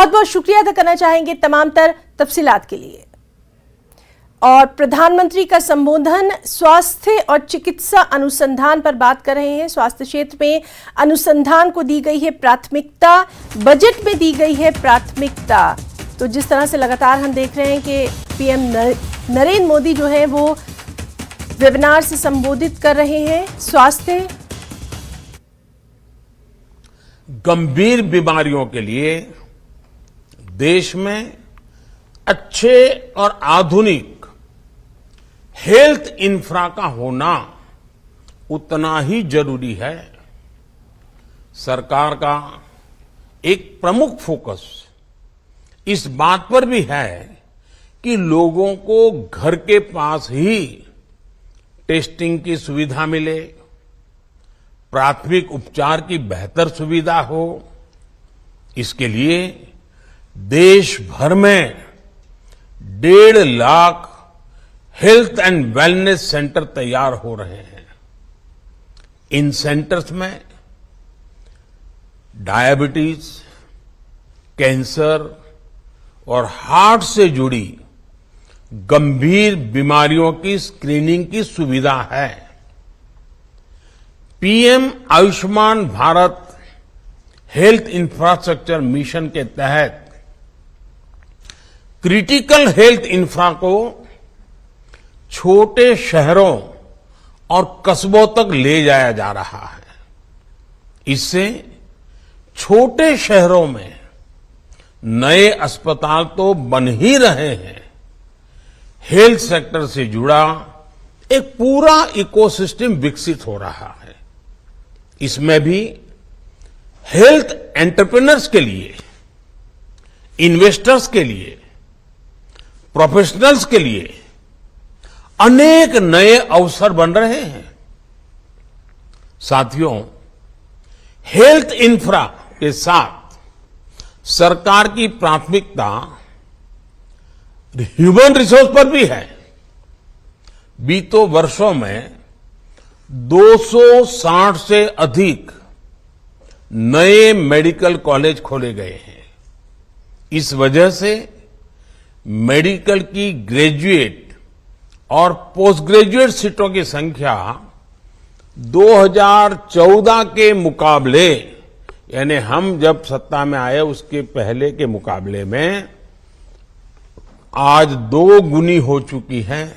बहुत बहुत शुक्रिया अदा करना चाहेंगे तमाम तफसीलात के लिए। और प्रधानमंत्री का संबोधन स्वास्थ्य और चिकित्सा अनुसंधान पर बात कर रहे हैं। स्वास्थ्य क्षेत्र में अनुसंधान को दी गई है प्राथमिकता, बजट में दी गई है प्राथमिकता। तो जिस तरह से लगातार हम देख रहे हैं कि पीएम नरेंद्र मोदी जो है वो वेबिनार से संबोधित कर रहे हैं। स्वास्थ्य, गंभीर बीमारियों के लिए देश में अच्छे और आधुनिक हेल्थ इंफ्रा का होना उतना ही जरूरी है। सरकार का एक प्रमुख फोकस इस बात पर भी है कि लोगों को घर के पास ही टेस्टिंग की सुविधा मिले, प्राथमिक उपचार की बेहतर सुविधा हो। इसके लिए देश भर में 1.5 lakh health and wellness centre तैयार हो रहे हैं। इन सेंटर्स में डायबिटीज, कैंसर और हार्ट से जुड़ी गंभीर बीमारियों की स्क्रीनिंग की सुविधा है। PM Ayushman Bharat health infrastructure mission के तहत क्रिटिकल हेल्थ इंफ्रा को छोटे शहरों और कस्बों तक ले जाया जा रहा है। इससे छोटे शहरों में नए अस्पताल तो बन ही रहे हैं, हेल्थ सेक्टर से जुड़ा एक पूरा इकोसिस्टम विकसित हो रहा है। इसमें भी हेल्थ एंटरप्रेन्योर्स के लिए, इन्वेस्टर्स के लिए, प्रोफेशनल्स के लिए अनेक नए अवसर बन रहे हैं। साथियों, हेल्थ इंफ्रा के साथ सरकार की प्राथमिकता ह्यूमन रिसोर्स पर भी है। बीते वर्षों में 260 से अधिक नए मेडिकल कॉलेज खोले गए हैं। इस वजह से मेडिकल की ग्रेजुएट और पोस्ट ग्रेजुएट सीटों की संख्या 2014 के मुकाबले, यानी हम जब सत्ता में आए उसके पहले के मुकाबले में आज 2 गुनी हो चुकी है।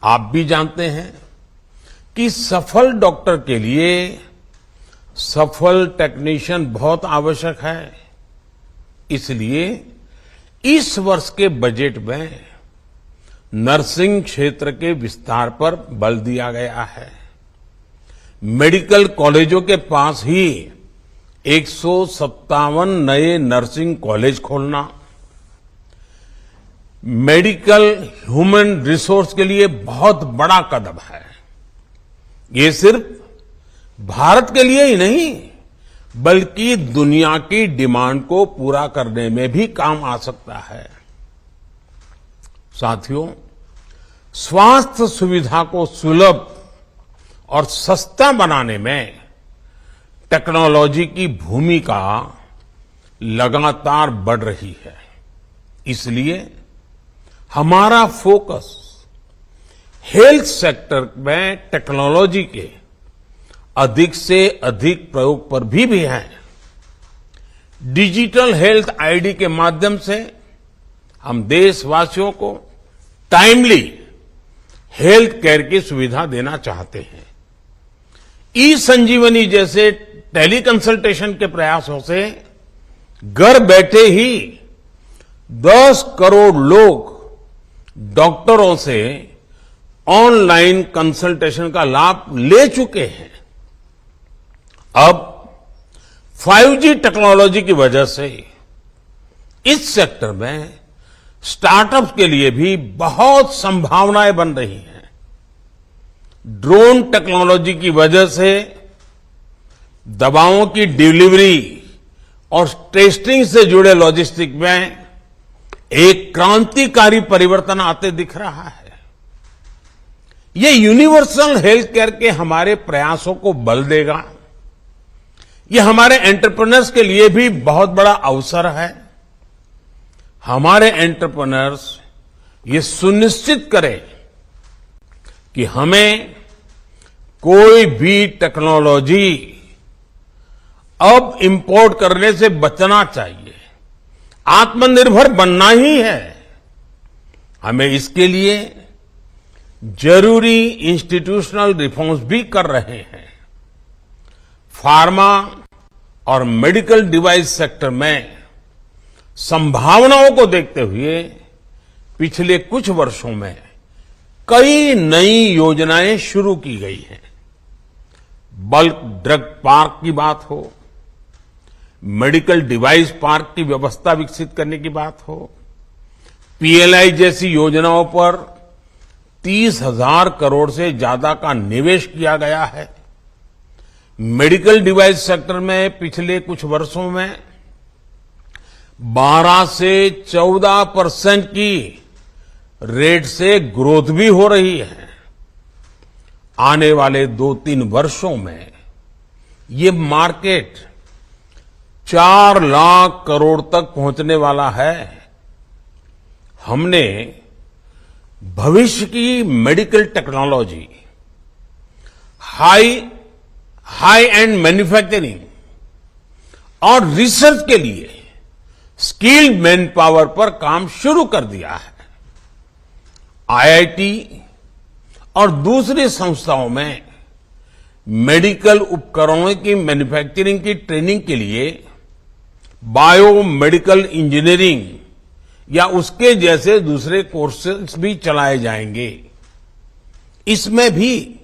आप भी जानते हैं कि सफल डॉक्टर के लिए सफल टेक्नीशियन बहुत आवश्यक है। इसलिए इस वर्ष के बजट में नर्सिंग क्षेत्र के विस्तार पर बल दिया गया है। मेडिकल कॉलेजों के पास ही 157 नए नर्सिंग कॉलेज खोलना, मेडिकल ह्यूमन रिसोर्स के लिए बहुत बड़ा कदम है। ये सिर्फ भारत के लिए ही नहीं बल्कि दुनिया की डिमांड को पूरा करने में भी काम आ सकता है। साथियों, स्वास्थ्य सुविधा को सुलभ और सस्ता बनाने में टेक्नोलॉजी की भूमिका लगातार बढ़ रही है। इसलिए हमारा फोकस हेल्थ सेक्टर में टेक्नोलॉजी के अधिक से अधिक प्रयोग पर भी है। डिजिटल हेल्थ आईडी के माध्यम से हम देशवासियों को टाइमली हेल्थ केयर की सुविधा देना चाहते हैं। ई संजीवनी जैसे टेली कंसल्टेशन के प्रयासों से घर बैठे ही 10 करोड़ लोग डॉक्टरों से ऑनलाइन कंसल्टेशन का लाभ ले चुके हैं। अब 5G टेक्नोलॉजी की वजह से इस सेक्टर में स्टार्टअप्स के लिए भी बहुत संभावनाएं बन रही हैं। ड्रोन टेक्नोलॉजी की वजह से दवाओं की डिलीवरी और टेस्टिंग से जुड़े लॉजिस्टिक में एक क्रांतिकारी परिवर्तन आते दिख रहा है। ये यूनिवर्सल हेल्थ केयर के हमारे प्रयासों को बल देगा। ये हमारे एंटरप्रेन्योर्स के लिए भी बहुत बड़ा अवसर है। हमारे एंटरप्रेन्योर्स ये सुनिश्चित करें कि हमें कोई भी टेक्नोलॉजी अब इंपोर्ट करने से बचना चाहिए, आत्मनिर्भर बनना ही है। हमें इसके लिए जरूरी इंस्टीट्यूशनल रिफॉर्म्स भी कर रहे हैं। फार्मा और मेडिकल डिवाइस सेक्टर में संभावनाओं को देखते हुए पिछले कुछ वर्षों में कई नई योजनाएं शुरू की गई हैं। बल्क ड्रग पार्क की बात हो, मेडिकल डिवाइस पार्क की व्यवस्था विकसित करने की बात हो, पीएलआई जैसी योजनाओं पर 30,000 करोड़ से ज्यादा का निवेश किया गया है। मेडिकल डिवाइस सेक्टर में पिछले कुछ वर्षों में 12 से 14% की रेट से ग्रोथ भी हो रही है। आने वाले 2-3 वर्षों में ये मार्केट 4 लाख करोड़ तक पहुंचने वाला है। हमने भविष्य की medical technology, high and manufacturing और रिसर्च के लिए स्किल्ड मैन पावर पर काम शुरू कर दिया है। आईआईटी और दूसरी संस्थाओं में मेडिकल उपकरणों की मैन्युफैक्चरिंग की ट्रेनिंग के लिए बायो मेडिकल इंजीनियरिंग या उसके जैसे दूसरे कोर्सेज भी चलाए जाएंगे। इसमें भी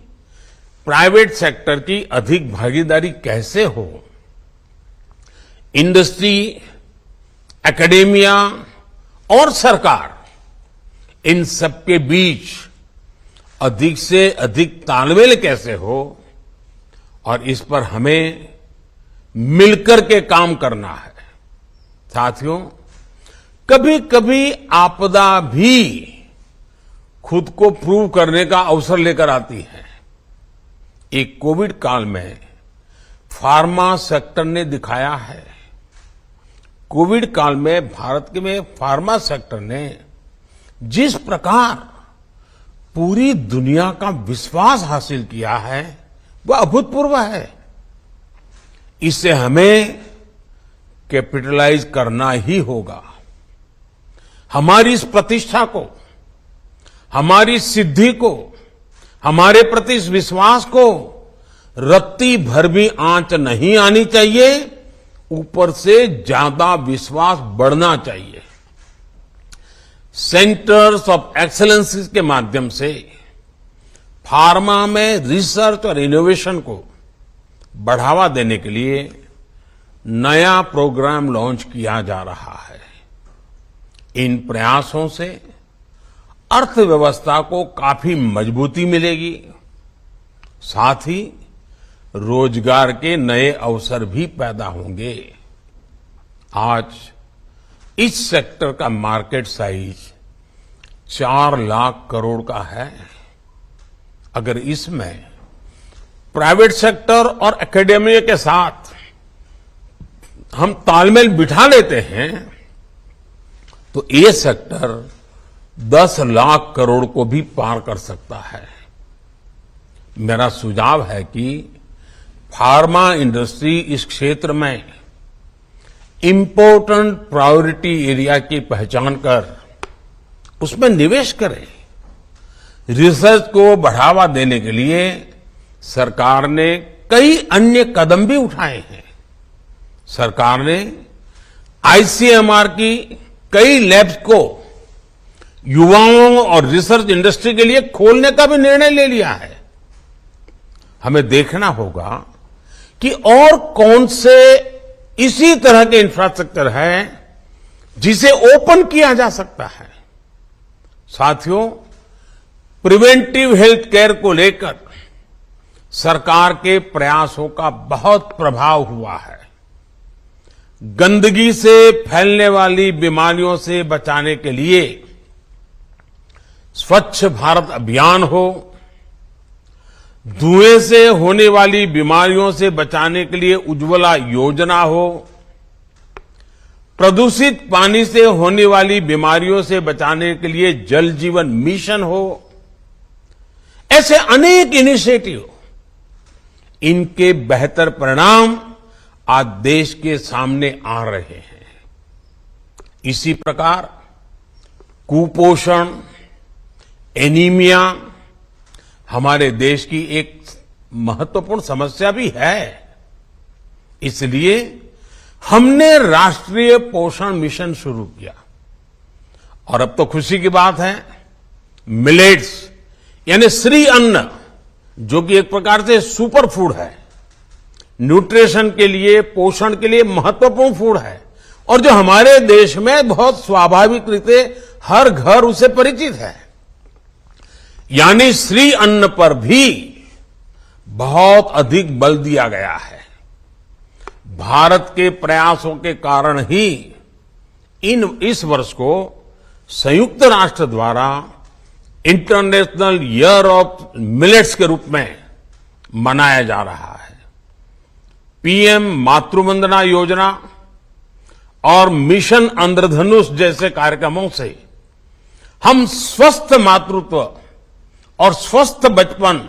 प्राइवेट सेक्टर की अधिक भागीदारी कैसे हो, इंडस्ट्री, एकेडेमिया और सरकार, इन सबके बीच अधिक से अधिक तालमेल कैसे हो, और इस पर हमें मिलकर के काम करना है। साथियों, कभी कभी आपदा भी खुद को प्रूव करने का अवसर लेकर आती है। एक कोविड काल में फार्मा सेक्टर ने दिखाया है। कोविड काल में भारत के में फार्मा सेक्टर ने जिस प्रकार पूरी दुनिया का विश्वास हासिल किया है वह अभूतपूर्व है। इससे हमें कैपिटलाइज करना ही होगा। हमारी इस प्रतिष्ठा को, हमारी सिद्धि को, हमारे प्रति इस विश्वास को रत्ती भर भी आंच नहीं आनी चाहिए, ऊपर से ज्यादा विश्वास बढ़ना चाहिए। सेंटर्स ऑफ एक्सीलेंस के माध्यम से फार्मा में रिसर्च और इनोवेशन को बढ़ावा देने के लिए नया प्रोग्राम लॉन्च किया जा रहा है। इन प्रयासों से अर्थव्यवस्था को काफी मजबूती मिलेगी, साथ ही रोजगार के नए अवसर भी पैदा होंगे। आज इस सेक्टर का मार्केट साइज 4 लाख करोड़ का है। अगर इसमें प्राइवेट सेक्टर और एकेडेमिया के साथ हम तालमेल बिठा लेते हैं तो ये सेक्टर 10 लाख करोड़ को भी पार कर सकता है। मेरा सुझाव है कि फार्मा इंडस्ट्री इस क्षेत्र में इंपॉर्टेंट प्रायोरिटी एरिया की पहचान कर उसमें निवेश करें। रिसर्च को बढ़ावा देने के लिए सरकार ने कई अन्य कदम भी उठाए हैं। सरकार ने आईसीएमआर की कई लैब्स को युवाओं और रिसर्च इंडस्ट्री के लिए खोलने का भी निर्णय ले लिया है। हमें देखना होगा कि और कौन से इसी तरह के इंफ्रास्ट्रक्चर है जिसे ओपन किया जा सकता है। साथियों, प्रिवेंटिव हेल्थ केयर को लेकर सरकार के प्रयासों का बहुत प्रभाव हुआ है। गंदगी से फैलने वाली बीमारियों से बचाने के लिए स्वच्छ भारत अभियान हो, धुएं से होने वाली बीमारियों से बचाने के लिए उज्ज्वला योजना हो, प्रदूषित पानी से होने वाली बीमारियों से बचाने के लिए जल जीवन मिशन हो, ऐसे अनेक इनिशिएटिव, इनके बेहतर परिणाम आज देश के सामने आ रहे हैं। इसी प्रकार कुपोषण, एनीमिया हमारे देश की एक महत्वपूर्ण समस्या भी है। इसलिए हमने राष्ट्रीय पोषण मिशन शुरू किया और अब तो खुशी की बात है, मिलेट्स यानी श्री अन्न, जो कि एक प्रकार से सुपर फूड है, न्यूट्रिशन के लिए, पोषण के लिए महत्वपूर्ण फूड है और जो हमारे देश में बहुत स्वाभाविक रीते हर घर उसे परिचित है, यानी श्री अन्न पर भी बहुत अधिक बल दिया गया है। भारत के प्रयासों के कारण ही इस वर्ष को संयुक्त राष्ट्र द्वारा इंटरनेशनल ईयर ऑफ मिलेट्स के रूप में मनाया जा रहा है। पीएम मातृवंदना योजना और मिशन इंद्रधनुष जैसे कार्यक्रमों से हम स्वस्थ मातृत्व और स्वस्थ बचपन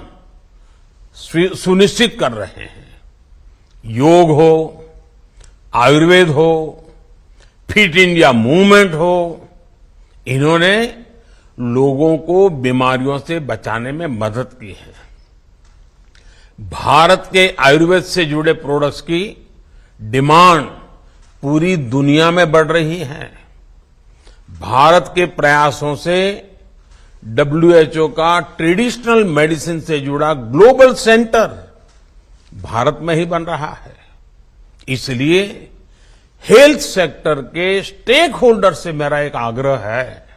सुनिश्चित कर रहे हैं। योग हो, आयुर्वेद हो, फिट इंडिया मूवमेंट हो, इन्होंने लोगों को बीमारियों से बचाने में मदद की है। भारत के आयुर्वेद से जुड़े प्रोडक्ट्स की डिमांड पूरी दुनिया में बढ़ रही है। भारत के प्रयासों से WHO का ट्रेडिशनल मेडिसिन से जुड़ा ग्लोबल सेंटर भारत में ही बन रहा है। इसलिए हेल्थ सेक्टर के स्टेक होल्डर से मेरा एक आग्रह है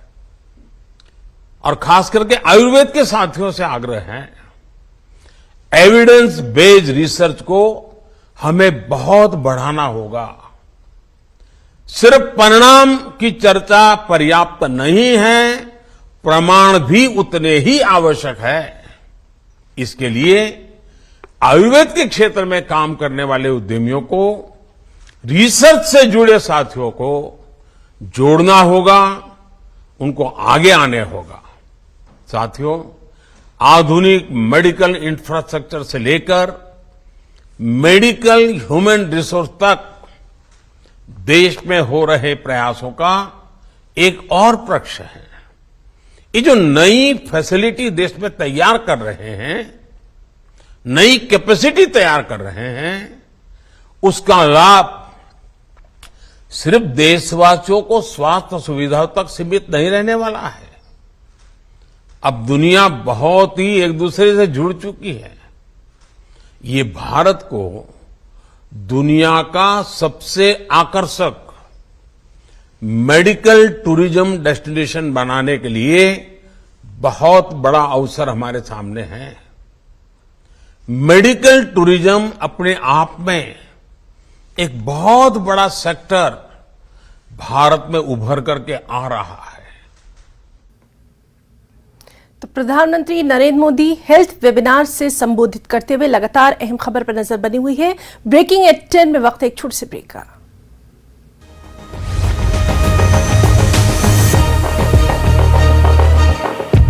और खास करके आयुर्वेद के साथियों से आग्रह है, एविडेंस बेस्ड रिसर्च को हमें बहुत बढ़ाना होगा। सिर्फ परिणाम की चर्चा पर्याप्त नहीं है, प्रमाण भी उतने ही आवश्यक है। इसके लिए आयुर्वेद के क्षेत्र में काम करने वाले उद्यमियों को, रिसर्च से जुड़े साथियों को जोड़ना होगा, उनको आगे आने होगा। साथियों, आधुनिक मेडिकल इंफ्रास्ट्रक्चर से लेकर मेडिकल ह्यूमन रिसोर्स तक देश में हो रहे प्रयासों का एक और पक्ष है। ये जो नई फैसिलिटी देश में तैयार कर रहे हैं, नई कैपेसिटी तैयार कर रहे हैं, उसका लाभ सिर्फ देशवासियों को स्वास्थ्य सुविधाओं तक सीमित नहीं रहने वाला है। अब दुनिया बहुत ही एक दूसरे से जुड़ चुकी है। ये भारत को दुनिया का सबसे आकर्षक मेडिकल टूरिज्म डेस्टिनेशन बनाने के लिए बहुत बड़ा अवसर हमारे सामने है। मेडिकल टूरिज्म अपने आप में एक बहुत बड़ा सेक्टर भारत में उभर करके आ रहा है। तो प्रधानमंत्री नरेंद्र मोदी हेल्थ वेबिनार से संबोधित करते हुए लगातार अहम खबर पर नजर बनी हुई है। ब्रेकिंग एट 10 में वक्त एक छोटे से ब्रेक का।